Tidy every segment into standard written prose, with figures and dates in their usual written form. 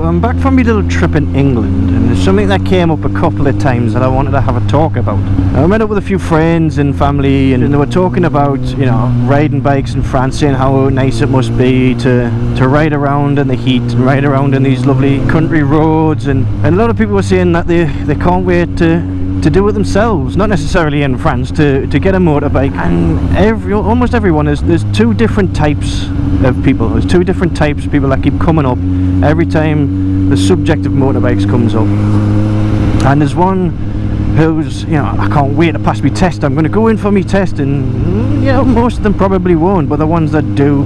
I'm back from my little trip in England, and there's something that came up a couple of times that I wanted to have a talk about. I met up with a few friends and family, and they were talking about, you know, riding bikes in France, saying how nice it must be to ride around in the heat and ride around in these lovely country roads, and a lot of people were saying that they can't wait to do it themselves, not necessarily in France, to get a motorbike. And almost everyone, there's two different types of people. There's two different types of people that keep coming up every time the subject of motorbikes comes up. And there's one who's, you know, I can't wait to pass my test, I'm going to go in for my test, and you know, most of them probably won't, but the ones that do,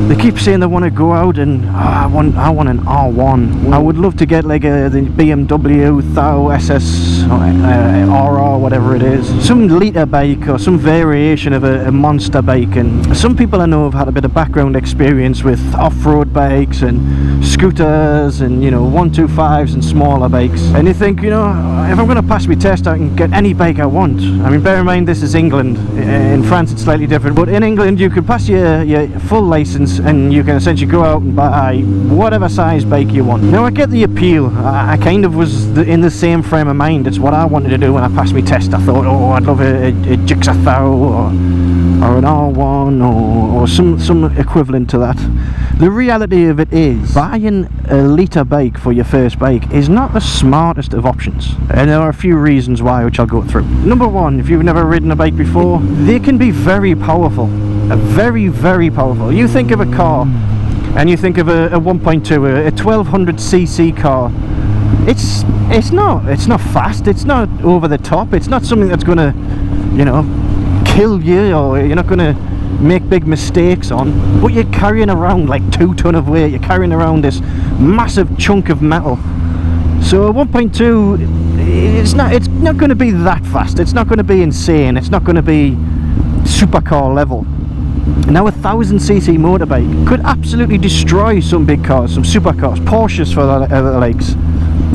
they keep saying they want to go out and I want an R1. I would love to get like the BMW Thou SS or RR, whatever it is, some litre bike or some variation of a monster bike. And some people I know have had a bit of background experience with off-road bikes and scooters and, you know, 125s and smaller bikes, and you think, you know, if I'm going to pass my test, I can get any bike I want. I mean, bear in mind this is England. In France it's slightly different, but in England you could pass your full license and you can essentially go out and buy whatever size bike you want. Now I get the appeal. I kind of was in the same frame of mind. It's what I wanted to do when I passed my test. I thought, oh, I'd love a Gixxer Thou or an R1 or some equivalent to that. The reality of it is, buying a litre bike for your first bike is not the smartest of options, and there are a few reasons why, which I'll go through. Number one, if you've never ridden a bike before, they can be very powerful. Very, very powerful. You think of a car and you think of a 1.2, a 1200cc car. It's not fast, it's not over the top, it's not something that's gonna, you know, kill you, or you're not gonna make big mistakes on, but you're carrying around like 2 ton of weight. You're carrying around this massive chunk of metal. So a 1.2, it's not going to be that fast, it's not going to be insane, it's not going to be supercar level. Now a 1000cc motorbike could absolutely destroy some big cars, some supercars, Porsches for the likes.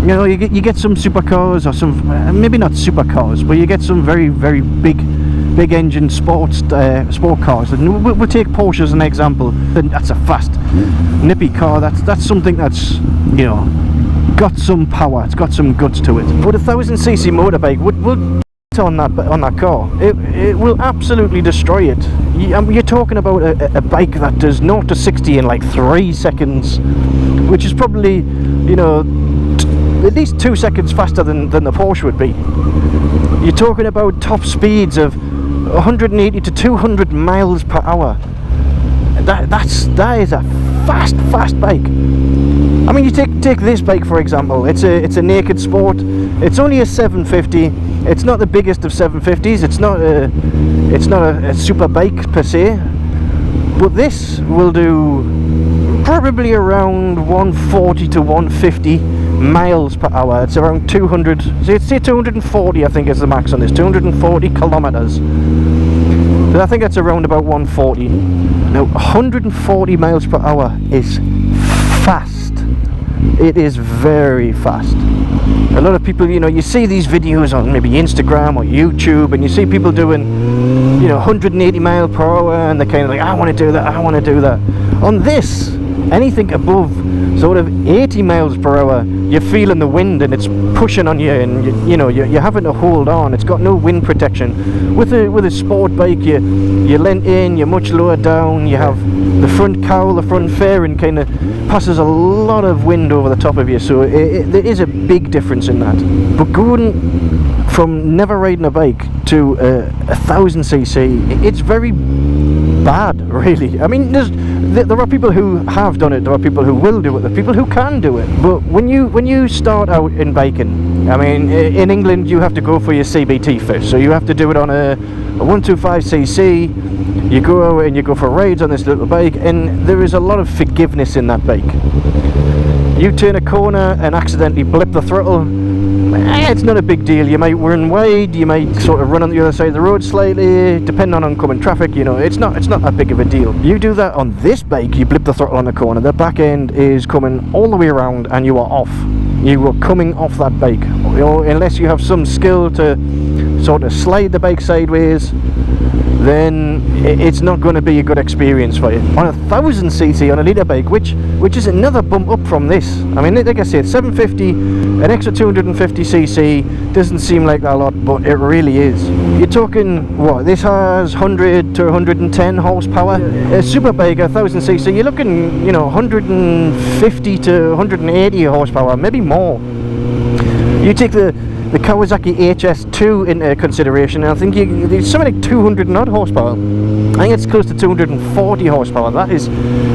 You know, you get some supercars, or some, maybe not supercars, but you get some very, very big engine sport cars. And we'll take Porsche as an example. That's a fast, nippy car. That's something that's, you know, got some power. It's got some guts to it. But a 1000cc motorbike would on that car, it will absolutely destroy it. You're talking about a bike that does 0 to 60 in like 3 seconds, which is probably, you know, at least 2 seconds faster than the Porsche would be. You're talking about top speeds of 180 to 200 miles per hour. That is a fast bike. I mean, you take this bike for example. It's a naked sport. It's only a 750. It's not the biggest of 750s. It's not a super bike per se. But this will do probably around 140 to 150 miles per hour. It's around 200. Say 240. I think is the max on this. 240 kilometers. So I think that's around about 140. Now 140 miles per hour is fast. It is very fast. A lot of people, you know, you see these videos on maybe Instagram or YouTube, and you see people doing, you know, 180 miles per hour, and they're kind of like, I want to do that, I want to do that. On this, anything above sort of 80 miles per hour, you're feeling the wind and it's pushing on you, and you know, you're having to hold on. It's got no wind protection. With a sport bike, you're lent in, you're much lower down, you have the front cowl, the front fairing kind of passes a lot of wind over the top of you, so there is a big difference in that. But going from never riding a bike to a 1000cc, it's very bad, really. I mean, there are people who have done it, there are people who will do it, there are people who can do it. But when you start out in biking, I mean, in England you have to go for your CBT first, so you have to do it on a 125cc. You go out and you go for rides on this little bike, and there is a lot of forgiveness in that bike. You turn a corner and accidentally blip the throttle, it's not a big deal. You might run wide, you might sort of run on the other side of the road slightly, depending on oncoming traffic, you know, it's not that big of a deal. You do that on this bike, you blip the throttle on the corner, the back end is coming all the way around and you are off. You are coming off that bike, you know, unless you have some skill to sort of slide the bike sideways, then it's not going to be a good experience for you. On a 1000cc on a litre bike, which is another bump up from this. I mean, like I said, 750, an extra 250cc doesn't seem like a lot, but it really is. You're talking, what, this has 100 to 110 horsepower. A super bike, a 1000cc, you're looking, you know, 150 to 180 horsepower, maybe more. You take the Kawasaki HS2 into consideration, and I think it's something like 200 and odd horsepower. I think it's close to 240 horsepower. That is,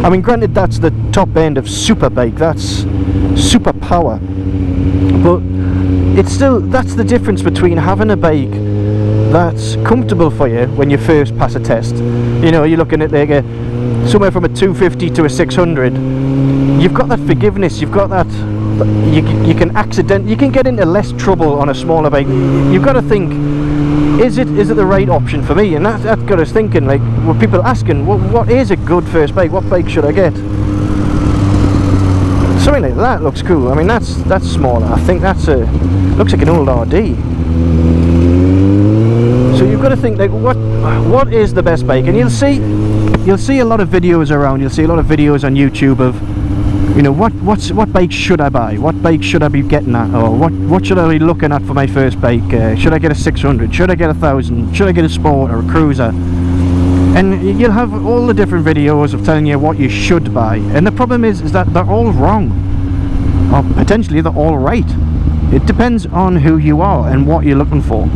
I mean, granted, that's the top end of super bike, that's super power, but it's still, that's the difference between having a bike that's comfortable for you when you first pass a test. You know, you're looking at like somewhere from a 250 to a 600. You've got that forgiveness, you've got that, you can get into less trouble on a smaller bike. You've got to think, is it the right option for me? And that got us thinking, like, were people asking, what is a good first bike? What bike should I get? Something like that looks cool. I mean, that's smaller. I think that's looks like an old RD. So you've got to think, like, what is the best bike? And you'll see a lot of videos around. You'll see a lot of videos on YouTube of, you know, what bike should I buy? What bike should I be getting at? Or what should I be looking at for my first bike? Should I get a 600? Should I get a 1000? Should I get a Sport or a Cruiser? And you'll have all the different videos of telling you what you should buy. And the problem is that they're all wrong. Or potentially they're all right. It depends on who you are and what you're looking for.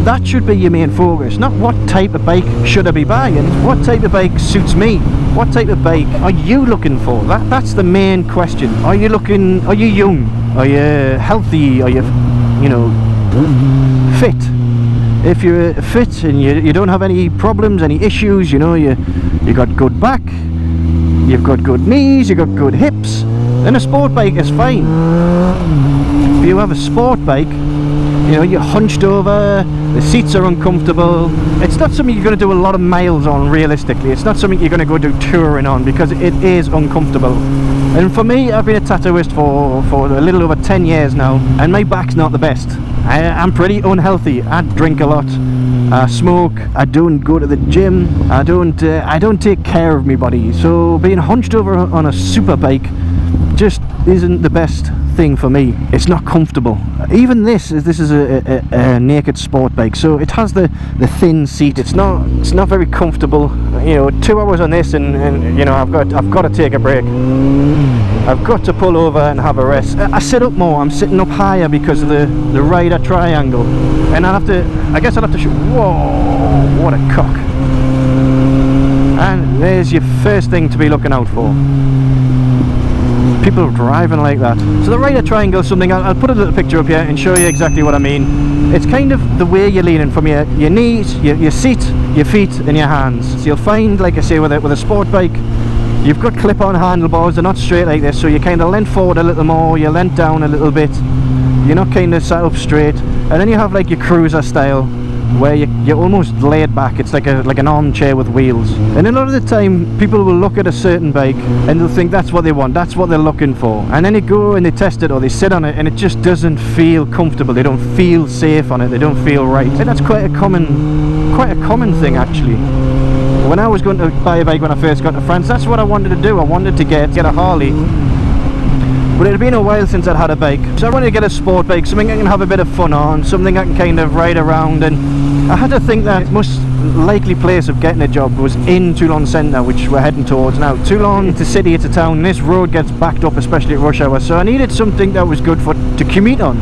That should be your main focus, not what type of bike should I be buying. What type of bike suits me? What type of bike are you looking for? That's the main question. Are you young? Are you healthy? Are you know, fit? If you're fit and you don't have any problems, any issues, you know, you got good back, you've got good knees, you've got good hips, then a sport bike is fine. If you have a sport bike, you know, you're hunched over, the seats are uncomfortable, it's not something you're going to do a lot of miles on realistically. It's not something you're going to go do touring on because it is uncomfortable. And for me, I've been a tattooist for a little over 10 years now, and my back's not the best. I'm pretty unhealthy. I drink a lot, I smoke, I don't go to the gym, I don't take care of my body. So being hunched over on a super bike just isn't the best thing for me. It's not comfortable. Even this is a naked sport bike, so it has the thin seat. It's not very comfortable. You know, 2 hours on this, and you know, I've got to take a break. I've got to pull over and have a rest. I sit up more. I'm sitting up higher because of the rider triangle, and I guess I'll have to show. Whoa! What a cock! And there's your first thing to be looking out for. People driving like that. So the rider triangle is something, I'll put a little picture up here and show you exactly what I mean. It's kind of the way you're leaning from your knees, your seat, your feet and your hands. So you'll find, like I say, with a sport bike, you've got clip-on handlebars. They're not straight like this, so you kind of leant forward a little more, you leant down a little bit, you're not kind of sat up straight. And then you have like your cruiser style, where you're almost laid back. It's like an armchair with wheels. And a lot of the time people will look at a certain bike and they'll think that's what they want, that's what they're looking for, and then they go and they test it or they sit on it and it just doesn't feel comfortable. They don't feel safe on it, they don't feel right. And that's quite a common thing actually. When I was going to buy a bike when I first got to France, that's what I wanted to do. I wanted to get a Harley, but it had been a while since I'd had a bike, so I wanted to get a sport bike, something I can have a bit of fun on, something I can kind of ride around. And I had to think that the most likely place of getting a job was in Toulon Centre, which we're heading towards now. Toulon, it's a city, it's a town, and this road gets backed up, especially at rush hour, so I needed something that was good to commute on.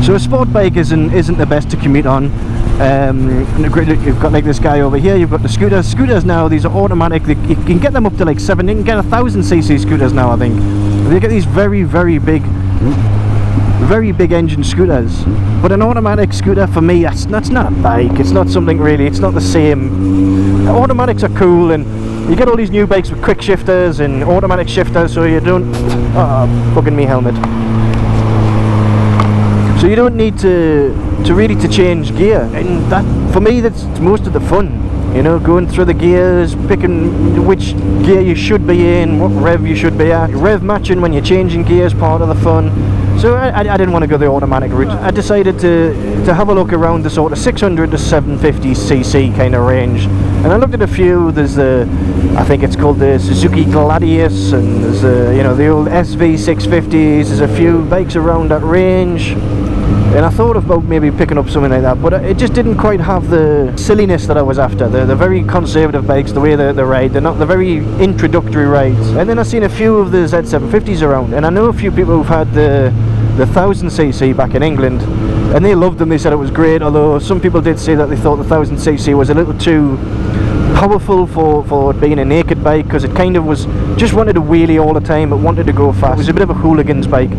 So a sport bike isn't the best to commute on. You've got like this guy over here, you've got the scooters now, these are automatic. You can get them up to like 7, you can get 1000cc scooters now, I think. They get these very big engine scooters, but an automatic scooter for me, that's not a bike. It's not something really, it's not the same. Automatics are cool, and you get all these new bikes with quick shifters and automatic shifters, so you don't bugging me helmet, so you don't need to really change gear. And that, for me, that's most of the fun. You know, going through the gears, picking which gear you should be in, what rev you should be at. Rev matching when you're changing gears, part of the fun. So I didn't want to go the automatic route. I decided to have a look around the sort of 600 to 750cc kind of range. And I looked at a few. There's I think it's called the Suzuki Gladius, and there's the old SV650s. There's a few bikes around that range. And I thought about maybe picking up something like that, but it just didn't quite have the silliness that I was after. They're very conservative bikes, the way they ride. They're very introductory rides. And then I've seen a few of the Z750s around, and I know a few people who've had the 1000cc back in England, and they loved them. They said it was great, although some people did say that they thought the 1000cc was a little too powerful for it being a naked bike, because it kind of was just wanted to wheelie all the time. It wanted to go fast. It was a bit of a hooligan's bike.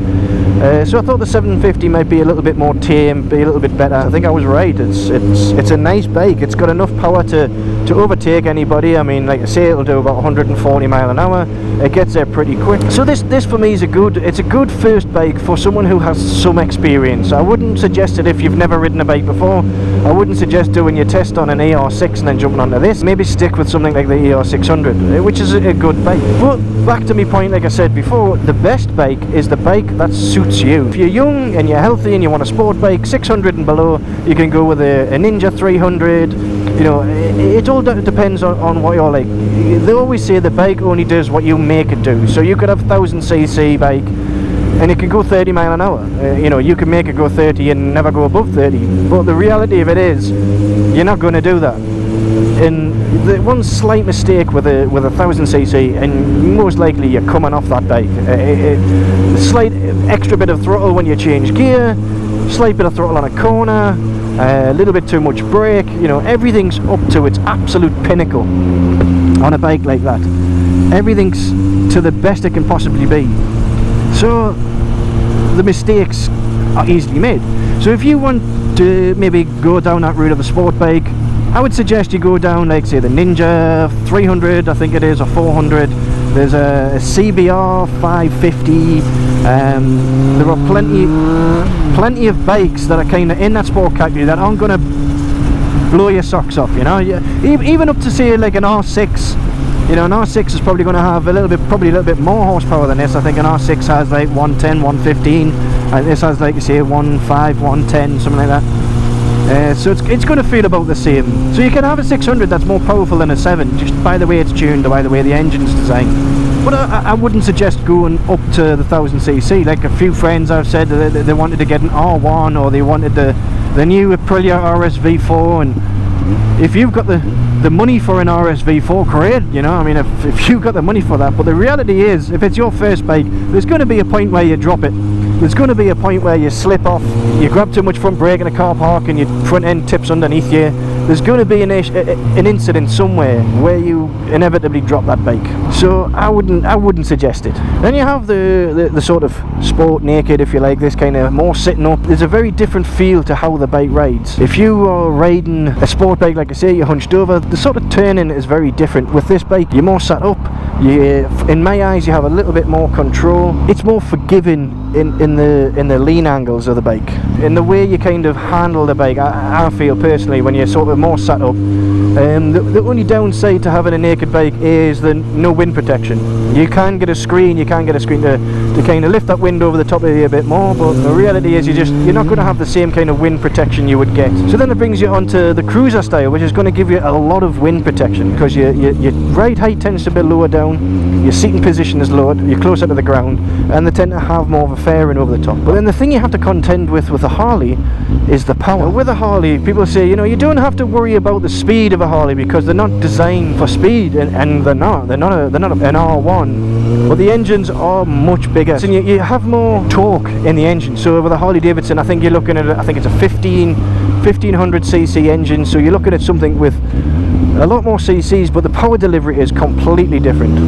So I thought the 750 might be a little bit more tame, be a little bit better. I think I was right. It's a nice bike. It's got enough power to overtake anybody. I mean, like I say, it'll do about 140 mile an hour. It gets there pretty quick. So this for me is a good first bike for someone who has some experience. I wouldn't suggest it if you've never ridden a bike before. I wouldn't suggest doing your test on an ER6 and then jumping onto this. Maybe stick with something like the ER600, which is a good bike. But back to my point, like I said before, the best bike is the bike that suits you. If you're young and you're healthy and you want a sport bike, 600 and below, you can go with a Ninja 300. It all depends on what you're like. They always say the bike only does what you make it do. So you could have 1000cc bike and it can go 30 mile an hour. You can make it go 30 and never go above 30. But the reality of it is, you're not going to do that. And the one slight mistake with a 1000cc, and most likely you're coming off that bike, a slight extra bit of throttle when you change gear, slight bit of throttle on a corner, a little bit too much brake, everything's up to its absolute pinnacle on a bike like that. Everything's to the best it can possibly be. So the mistakes are easily made. So if you want to maybe go down that route of a sport bike, I would suggest you go down, like say the Ninja 300, I think it is, or 400. There's a CBR 550. There are plenty of bikes that are kind of in that sport category that aren't going to blow your socks off. Even up to say like an R6. An R6 is probably going to have probably a little bit more horsepower than this. I think an R6 has like 110, 115, and this has like say 1.5, 110, something like that. So it's going to feel about the same. So you can have a 600 that's more powerful than a 7, just by the way it's tuned or by the way the engine's designed. But I wouldn't suggest going up to the 1000cc. Like a few friends I've said they wanted to get an R1, or they wanted the new Aprilia RSV4, and if you've got the money for an RSV4, great, I mean, if you've got the money for that. But the reality is, if it's your first bike, there's going to be a point where you drop it. There's going to be a point where you slip off, you grab too much front brake in a car park and your front end tips underneath you. There's going to be an incident somewhere where you inevitably drop that bike. So I wouldn't suggest it. Then you have the sort of sport naked, if you like, this kind of more sitting up. There's a very different feel to how the bike rides. If you are riding a sport bike, like I say, you're hunched over, the sort of turning is very different. With this bike, you're more sat up. In my eyes, you have a little bit more control. It's more forgiving in the lean angles of the bike. In the way you kind of handle the bike, I feel personally, when you're sort of more sat up. The only downside to having a naked bike is the no wind protection. You can get a screen, to kind of lift that wind over the top of you a bit more, but the reality is you're not going to have the same kind of wind protection you would get. So then it brings you onto the cruiser style, which is going to give you a lot of wind protection, because your ride height tends to be lower down, your seating position is lowered, you're closer to the ground, and they tend to have more of a fairing over the top. But then the thing you have to contend with a Harley is the power. With a Harley, people say, you don't have to worry about the speed of a Harley because they're not designed for speed, and they're not an R1, but the engines are much bigger, so you have more torque in the engine. So with a Harley Davidson, I think you're looking at it's a 1500cc engine, so you're looking at something with a lot more cc's, but the power delivery is completely different.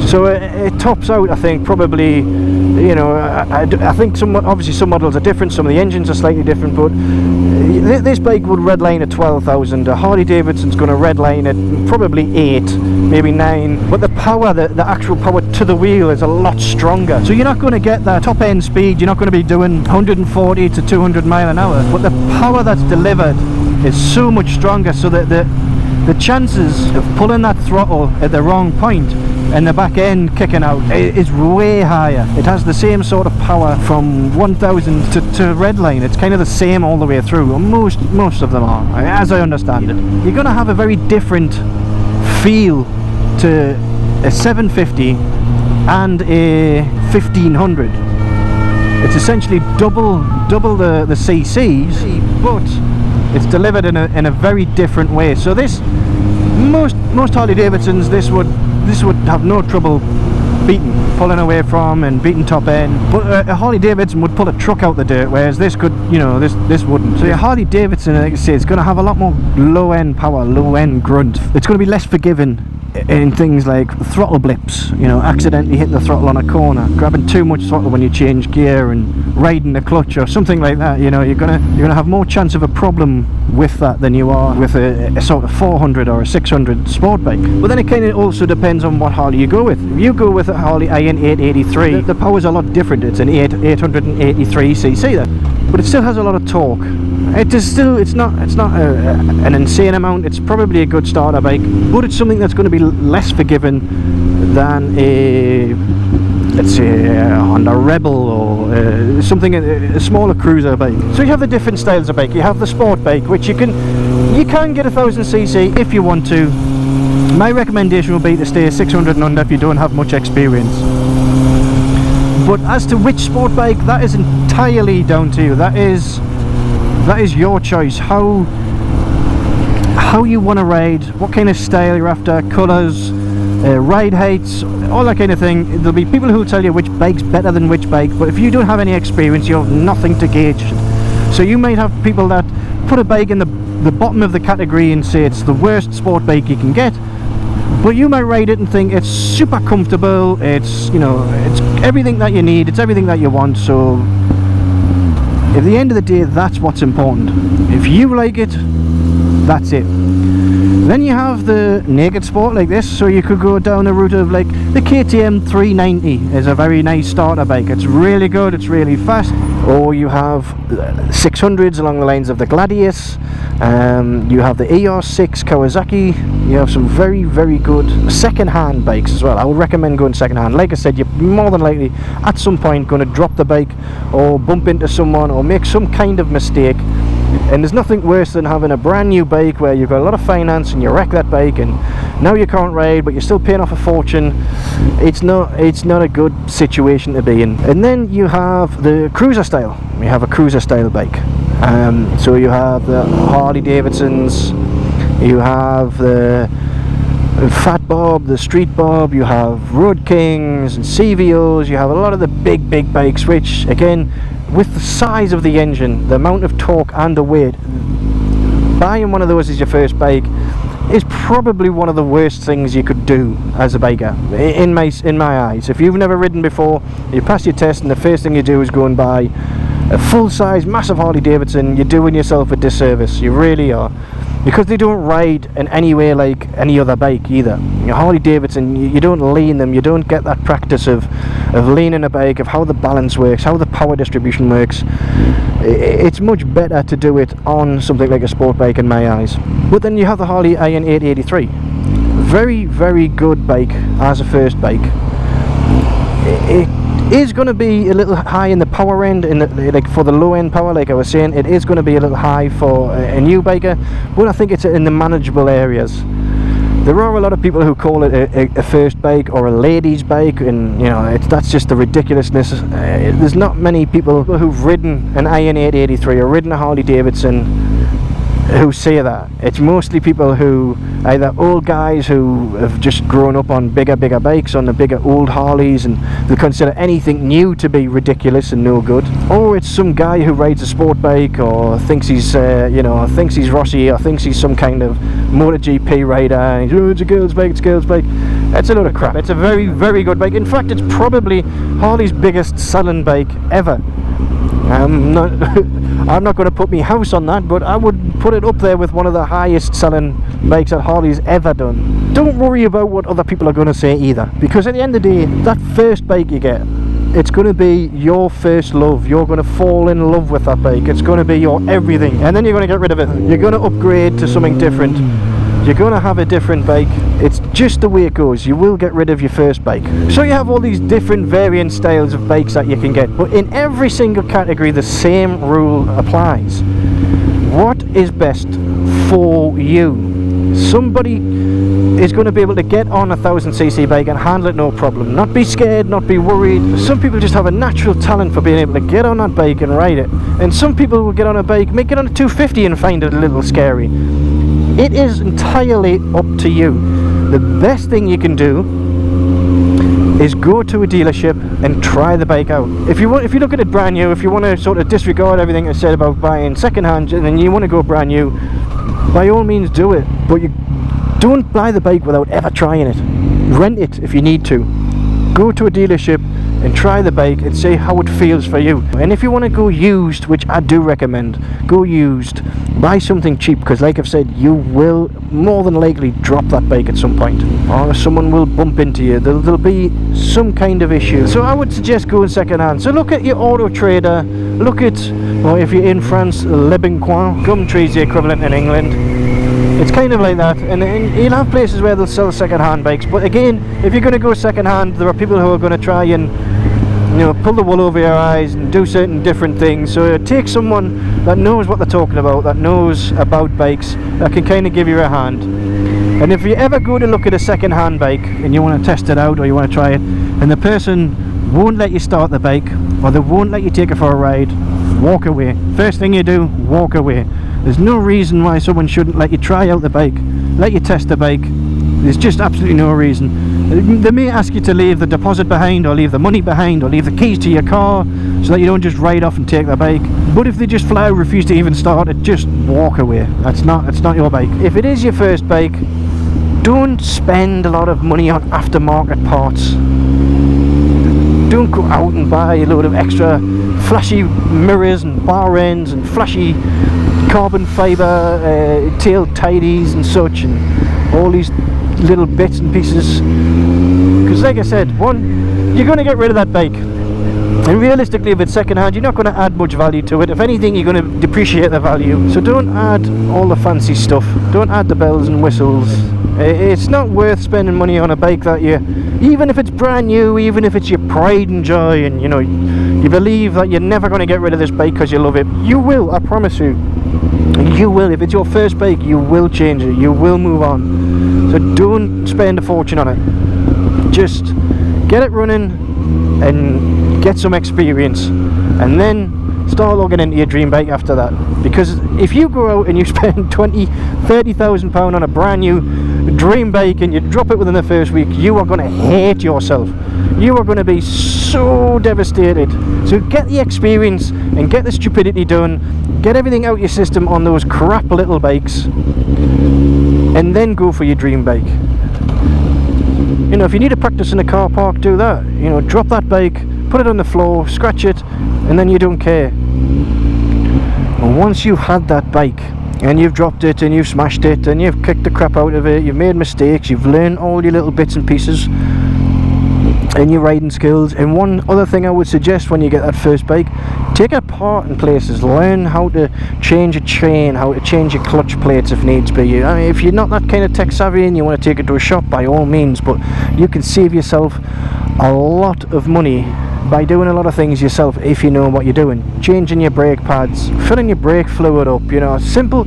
So it tops out, I think, probably, I think obviously some models are different, some of the engines are slightly different, but this bike would redline at 12,000. A Harley Davidson's going to redline at probably 8, maybe 9, but the power, the actual power to the wheel is a lot stronger. So you're not going to get that top end speed, you're not going to be doing 140 to 200 mile an hour, but the power that's delivered is so much stronger, so that the chances of pulling that throttle at the wrong point and the back end kicking out is way higher. It has the same sort of power from 1000 to Redline. It's kind of the same all the way through. Most of them are, as I understand it. You're going to have a very different feel to a 750 and a 1500. It's essentially double the CCs, but it's delivered in a very different way. So this, most Harley Davidsons, this would have no trouble pulling away from and beating top end. But a Harley Davidson would pull a truck out the dirt, whereas this could, this wouldn't. So your Harley Davidson, like I say, it's going to have a lot more low end power, low end grunt. It's going to be less forgiving in things like throttle blips, accidentally hitting the throttle on a corner, grabbing too much throttle when you change gear and riding the clutch or something like that. You're gonna have more chance of a problem with that than you are with a sort of 400 or a 600 sport bike. But then it kind of also depends on what Harley you go with. If you go with a Harley Iron 883, the power's a lot different. It's an 883cc there, but it still has a lot of torque. It's not an insane amount. It's probably a good starter bike, but it's something that's going to be less forgiving than a, let's say, a Honda Rebel or a smaller cruiser bike. So you have the different styles of bike. You have the sport bike, which you can get 1000cc if you want to. My recommendation would be to stay 600 and under if you don't have much experience. But as to which sport bike, that is entirely down to you. That is your choice. How you want to ride, what kind of style you're after, colours, ride heights, all that kind of thing. There'll be people who'll tell you which bike's better than which bike, but if you don't have any experience, you have nothing to gauge. So you might have people that put a bike in the bottom of the category and say it's the worst sport bike you can get, but you might ride it and think it's super comfortable, it's it's everything that you need, it's everything that you want. So at the end of the day, that's what's important. If you like it, that's it. Then you have the naked sport like this, so you could go down the route of like the KTM 390 is a very nice starter bike. It's really good, it's really fast. Or you have 600s along the lines of the Gladius. You have the ER6 Kawasaki. You have some very, very good second-hand bikes as well. I would recommend going second-hand. Like I said, you're more than likely at some point going to drop the bike or bump into someone or make some kind of mistake. And there's nothing worse than having a brand new bike where you've got a lot of finance and you wreck that bike and now you can't ride, but you're still paying off a fortune. It's not a good situation to be in. And then you have the cruiser style. You have a cruiser style bike. So you have the Harley Davidsons, you have the Fat Bob, the Street Bob, you have Road Kings and CVOs. You have a lot of the big bikes, which again, with the size of the engine, the amount of torque and the weight, buying one of those as your first bike is probably one of the worst things you could do as a biker, in my eyes. If you've never ridden before, you pass your test and the first thing you do is go and buy a full-size massive Harley Davidson, you're doing yourself a disservice. You really are, because they don't ride in any way like any other bike either. Harley Davidson, you don't lean them, you don't get that practice of leaning a bike, of how the balance works, how the power distribution works. It's much better to do it on something like a sport bike in my eyes. But then you have the Harley Iron 883. Very, very good bike as a first bike. It is going to be a little high in the power end, like for the low end power, like I was saying, it is going to be a little high for a new biker, but I think it's in the manageable areas. There are a lot of people who call it a first bike or a lady's bike, and that's just the ridiculousness. There's not many people who've ridden an Iron 883 or ridden a Harley Davidson who say that. It's mostly people who, either old guys who have just grown up on bigger bikes, on the bigger old Harleys, and they consider anything new to be ridiculous and no good, or it's some guy who rides a sport bike or thinks he's thinks he's Rossi or thinks he's some kind of MotoGP rider, and he's, it's a girl's bike, it's a girl's bike. It's a load of crap. It's a very, very good bike. In fact, it's probably Harley's biggest selling bike ever. I'm not going to put my house on that, but I would put it up there with one of the highest selling bikes that Harley's ever done. Don't worry about what other people are going to say either, because at the end of the day, that first bike you get, it's going to be your first love. You're going to fall in love with that bike. It's going to be your everything, and then you're going to get rid of it. You're going to upgrade to something different. you're going to have a different bike. It's just the way it goes. You will get rid of your first bike. So you have all these different variant styles of bikes that you can get, but in every single category the same rule applies. What is best for you? Somebody is going to be able to get on a 1000cc bike and handle it no problem, not be scared, not be worried. Some people just have a natural talent for being able to get on that bike and ride it, and some people will get on a bike, make it on a 250 and find it a little scary. It is entirely up to you. The best thing you can do is go to a dealership and try the bike out. If you look at it brand new, if you want to sort of disregard everything I said about buying second hand and then you want to go brand new, by all means do it, but you don't buy the bike without ever trying it. Rent it if you need to. Go to a dealership and try the bike and see how it feels for you. And if you want to go used, which I do recommend, go used. Buy something cheap, because like I've said, you will more than likely drop that bike at some point, or someone will bump into you. There'll be some kind of issue. So I would suggest going second hand. So look at your Auto Trader, look at, or if you're in France, Le Bon Coin. Gumtree's the equivalent in England. It's kind of like that, and you'll have places where they'll sell second-hand bikes. But again, if you're going to go second-hand, there are people who are going to try and, you know, pull the wool over your eyes and do certain different things. So take someone that knows what they're talking about, that knows about bikes, that can kind of give you a hand. And if you ever go to look at a second-hand bike and you want to test it out or you want to try it, and the person won't let you start the bike or they won't let you take it for a ride, walk away. First thing you do, walk away. There's no reason why someone shouldn't let you try out the bike, let you test the bike. There's just absolutely no reason. They may ask you to leave the deposit behind, or leave the money behind, or leave the keys to your car, so that you don't just ride off and take the bike. But if they just flat out refuse to even start it, just walk away. It's not your bike. If it is your first bike, don't spend a lot of money on aftermarket parts. Don't go out and buy a load of extra flashy mirrors and bar ends and flashy carbon fibre tail tidies and such, and all these little bits and pieces, because like I said, one, you're going to get rid of that bike, and realistically if it's second hand, you're not going to add much value to it. If anything, you're going to depreciate the value. So don't add all the fancy stuff, don't add the bells and whistles. It's not worth spending money on a bike that you, even if it's brand new, even if it's your pride and joy, and you know, you believe that you're never going to get rid of this bike because you love it. You will, I promise you. You will. If it's your first bike, you will change it, you will move on. So don't spend a fortune on it. Just get it running and get some experience, and then start logging into your dream bike after that. Because if you go out and you spend 20,000-30,000 pounds on a brand new dream bike and you drop it within the first week, you are going to hate yourself. You are going to be so devastated. So get the experience and get the stupidity done. Get everything out your system on those crap little bikes, and then go for your dream bike. You know, if you need to practice in a car park, do that. You know, drop that bike, put it on the floor, scratch it, and then you don't care. And once you've had that bike and you've dropped it and you've smashed it and you've kicked the crap out of it, you've made mistakes, you've learned all your little bits and pieces and your riding skills. And one other thing I would suggest when you get that first bike, take it apart in places, learn how to change a chain, how to change your clutch plates if needs be. I mean, if you're not that kind of tech savvy and you want to take it to a shop, by all means, but you can save yourself a lot of money by doing a lot of things yourself if you know what you're doing. Changing your brake pads, filling your brake fluid up, you know, simple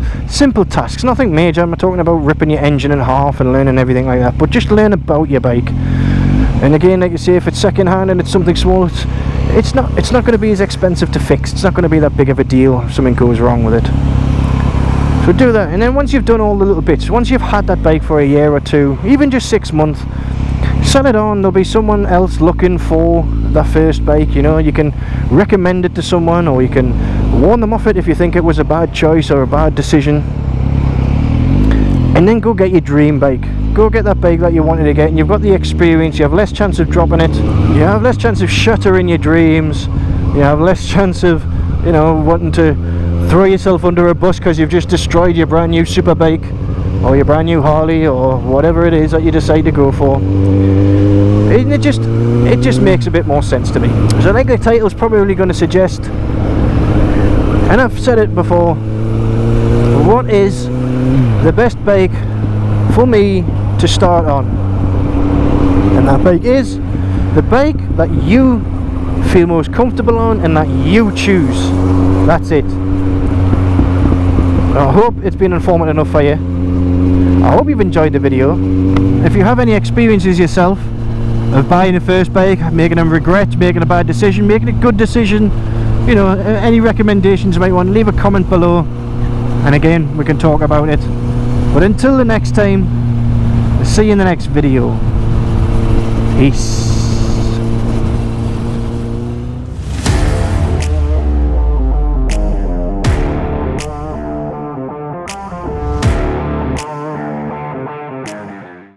tasks, nothing major. I'm not talking about ripping your engine in half and learning everything like that, but just learn about your bike. And again, like you say, if it's second hand and it's something small, it's not going to be as expensive to fix. It's not going to be that big of a deal if something goes wrong with it. So do that, and then once you've done all the little bits, once you've had that bike for a year or two, even just 6 months, sell it on. There'll be someone else looking for that first bike. You know, you can recommend it to someone, or you can warn them off it if you think it was a bad choice or a bad decision. And then go get your dream bike. Go get that bike that you wanted to get, and you've got the experience. You have less chance of dropping it, you have less chance of shattering your dreams, you have less chance of, you know, wanting to throw yourself under a bus because you've just destroyed your brand new super bike or your brand new Harley or whatever it is that you decide to go for. It just makes a bit more sense to me. So like the title's probably going to suggest, and I've said it before, what is the best bike for me to start on. And that bike is the bike that you feel most comfortable on and that you choose. That's it. I hope it's been informative enough for you. I hope you've enjoyed the video. If you have any experiences yourself of buying a first bike, making a regret, making a bad decision, making a good decision, you know, any recommendations you might want, leave a comment below, and again, we can talk about it. But until the next time, see you in the next video. Peace.